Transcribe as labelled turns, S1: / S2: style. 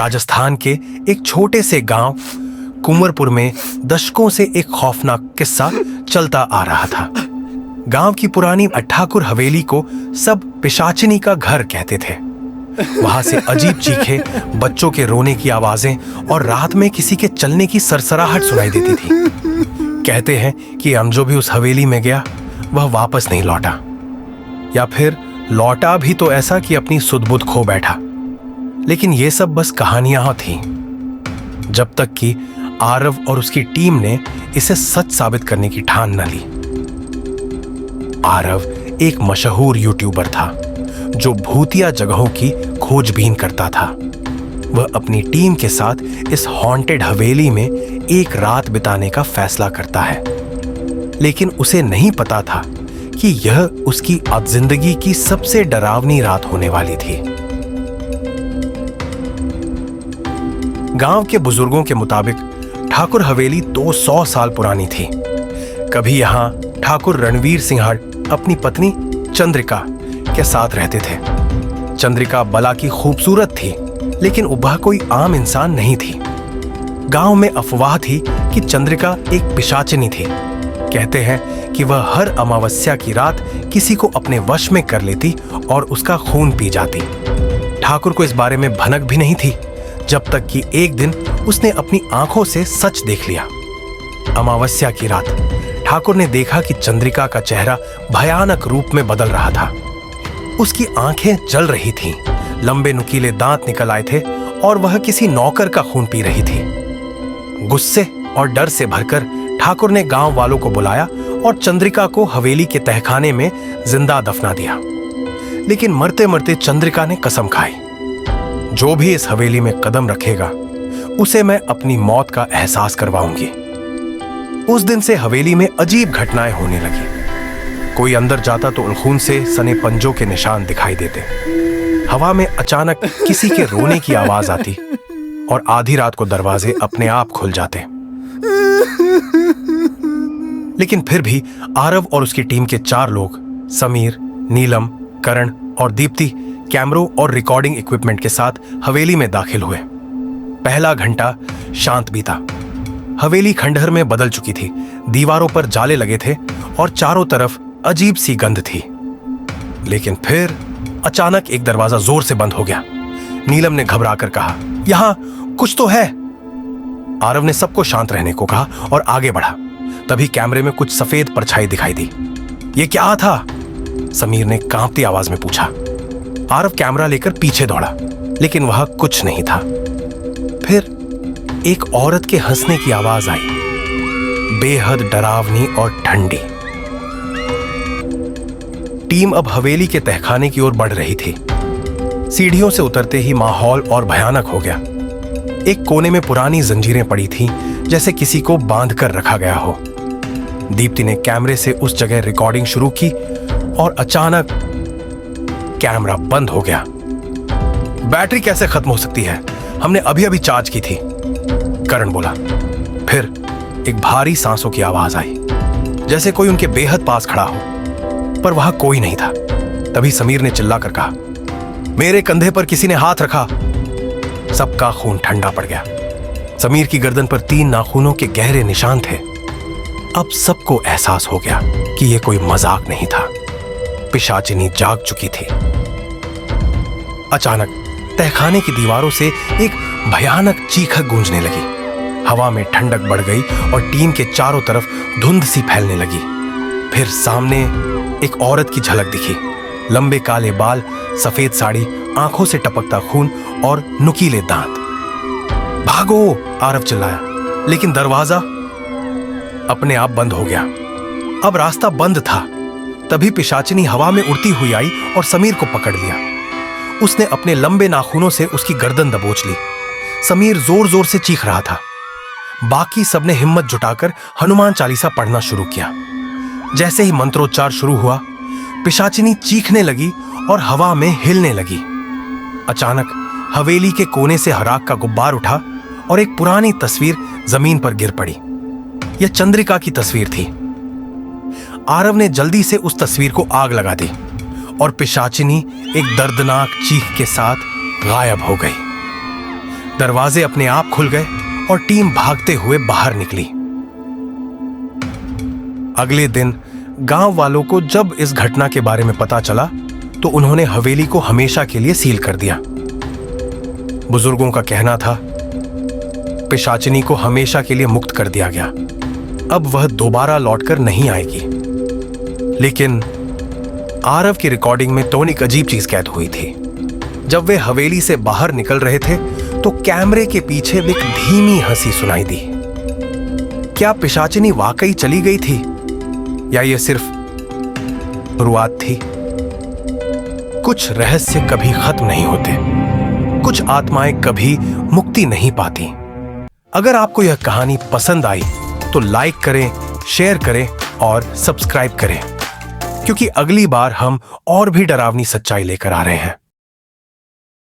S1: राजस्थान के एक छोटे से गांव कुंवरपुर में दशकों से एक खौफनाक किस्सा चलता आ रहा था। गांव की पुरानी ठाकुर हवेली को सब पिशाचिनी का घर कहते थे। वहां से अजीब चीखें, बच्चों के रोने की आवाजें और रात में किसी के चलने की सरसराहट सुनाई देती थी। कहते हैं कि जो भी उस हवेली में गया वह वापस नहीं लौटा, या फिर लौटा भी तो ऐसा कि अपनी सुध-बुध खो बैठा। लेकिन ये सब बस कहानियां थीं, जब तक कि आरव और उसकी टीम ने इसे सच साबित करने की ठान न ली। आरव एक मशहूर यूट्यूबर था जो भूतिया जगहों की खोजबीन करता था। वह अपनी टीम के साथ इस हॉन्टेड हवेली में एक रात बिताने का फैसला करता है, लेकिन उसे नहीं पता था कि यह उसकी जिंदगी की सबसे डरावनी रात होने वाली थी। गांव के बुजुर्गों के मुताबिक ठाकुर हवेली 200 साल पुरानी थी। कभी यहां ठाकुर रणवीर सिंह अपनी पत्नी चंद्रिका के साथ रहते थे। चंद्रिका बला की खूबसूरत थी, लेकिन वह कोई आम इंसान नहीं थी। गांव में अफवाह थी कि चंद्रिका एक पिशाचिनी थी। कहते हैं कि वह हर अमावस्या की रात किसी को अपने वश में कर लेती और उसका खून पी जाती। ठाकुर को इस बारे में भनक भी नहीं थी, जब तक कि एक दिन उसने अपनी आंखों से सच देख लिया। अमावस्या की रात ठाकुर ने देखा कि चंद्रिका का चेहरा भयानक रूप में बदल रहा था। उसकी आंखें जल रही थीं, लंबे नुकीले दांत निकल आए थे और वह किसी नौकर का खून पी रही थी। गुस्से और डर से भरकर ठाकुर ने गांव वालों को बुलाया और चंद्रिका को हवेली के तहखाने में जिंदा दफना दिया। लेकिन मरते मरते चंद्रिका ने कसम खाई, जो भी इस हवेली में कदम रखेगा उसे मैं अपनी मौत का एहसास करवाऊंगी। उस दिन से हवेली में अजीब घटनाएं होने लगी। कोई अंदर जाता तो खून से सने पंजों के निशान दिखाई देते। हवा में अचानक किसी के रोने की आवाज आती और आधी रात को दरवाजे अपने आप खुल जाते। लेकिन फिर भी आरव और उसकी टीम के 4 लोग, समीर, नीलम, करण और दीप्ति, कैमरों और रिकॉर्डिंग इक्विपमेंट के साथ हवेली में दाखिल हुए। पहला घंटा शांत बीता। हवेली खंडहर में बदल चुकी थी। दीवारों पर जाले लगे थे और चारों तरफ अजीब सी गंध थी। लेकिन फिर अचानक एक दरवाजा जोर से बंद हो गया। नीलम ने घबराकर कहा, यहां कुछ तो है। आरव ने सबको शांत रहने को कहा और आगे बढ़ा। तभी कैमरे में कुछ सफेद परछाई दिखाई दी। ये क्या था? समीर ने कांपती आवाज में पूछा। आरव कैमरा लेकर पीछे दौड़ा, लेकिन वहां कुछ नहीं था। फिर एक औरत के हंसने की आवाज आई, बेहद डरावनी और ठंडी। टीम अब हवेली के तहखाने की ओर बढ़ रही थी। सीढ़ियों से उतरते ही माहौल और भयानक हो गया। एक कोने में पुरानी जंजीरें पड़ी थीं, जैसे किसी को बांध कर रखा गया हो। दीप्ति ने कैमरे से उस जगह रिकॉर्डिंग शुरू की और अचानक कैमरा बंद हो गया। बैटरी कैसे खत्म हो सकती है? हमने अभी अभी चार्ज की थी, करण बोला। फिर एक भारी सांसों की आवाज आई, जैसे कोई उनके बेहद पास खड़ा हो, पर वहां कोई नहीं था। तभी समीर ने चिल्लाकर कहा, मेरे कंधे पर किसी ने हाथ रखा। सबका खून ठंडा पड़ गया। समीर की गर्दन पर 3 नाखूनों के गहरे निशान थे। अब सबको एहसास हो गया कि यह कोई मजाक नहीं था। पिशाचिनी जाग चुकी थी। अचानक तहखाने की दीवारों से एक भयानक चीख गूंजने लगी। हवा में ठंडक बढ़ गई और टीम के चारों तरफ धुंध सी फैलने लगी। फिर सामने एक औरत की झलक दिखी। लंबे काले बाल, सफेद साड़ी, आंखों से टपकता खून और नुकीले दांत। भागो! आरव चिल्लाया, लेकिन दरवाजा अपने आप बंद हो गया। अब रास्ता बंद था। तभी पिशाचिनी हवा में उड़ती हुई आई और समीर को पकड़ लिया। उसने अपने लंबे नाखूनों से उसकी गर्दन दबोच ली। समीर जोर जोर से चीख रहा था। बाकी सबने हिम्मत जुटाकर हनुमान चालीसा पढ़ना शुरू किया। जैसे ही मंत्रोच्चार शुरू हुआ, पिशाचिनी चीखने लगी और हवा में हिलने लगी। अचानक हवेली के कोने से हराक का गुब्बार उठा और एक पुरानी तस्वीर जमीन पर गिर पड़ी। यह चंद्रिका की तस्वीर थी। आरव ने जल्दी से उस तस्वीर को आग लगा दी और पिशाचिनी एक दर्दनाक चीख के साथ गायब हो गई। दरवाजे अपने आप खुल गए और टीम भागते हुए बाहर निकली। अगले दिन गांव वालों को जब इस घटना के बारे में पता चला तो उन्होंने हवेली को हमेशा के लिए सील कर दिया। बुजुर्गों का कहना था, पिशाचिनी को हमेशा के लिए मुक्त कर दिया गया, अब वह दोबारा लौटकर नहीं आएगी। लेकिन आरव की रिकॉर्डिंग में तो एक अजीब चीज कैद हुई थी। जब वे हवेली से बाहर निकल रहे थे तो कैमरे के पीछे एक धीमी हंसी सुनाई दी। क्या पिशाचिनी वाकई चली गई थी या यह सिर्फ शुरुआत थी? कुछ रहस्य कभी खत्म नहीं होते, कुछ आत्माएं कभी मुक्ति नहीं पाती। अगर आपको यह कहानी पसंद आई तो लाइक करें, शेयर करें और सब्सक्राइब करें, क्योंकि अगली बार हम और भी डरावनी सच्चाई लेकर आ रहे हैं।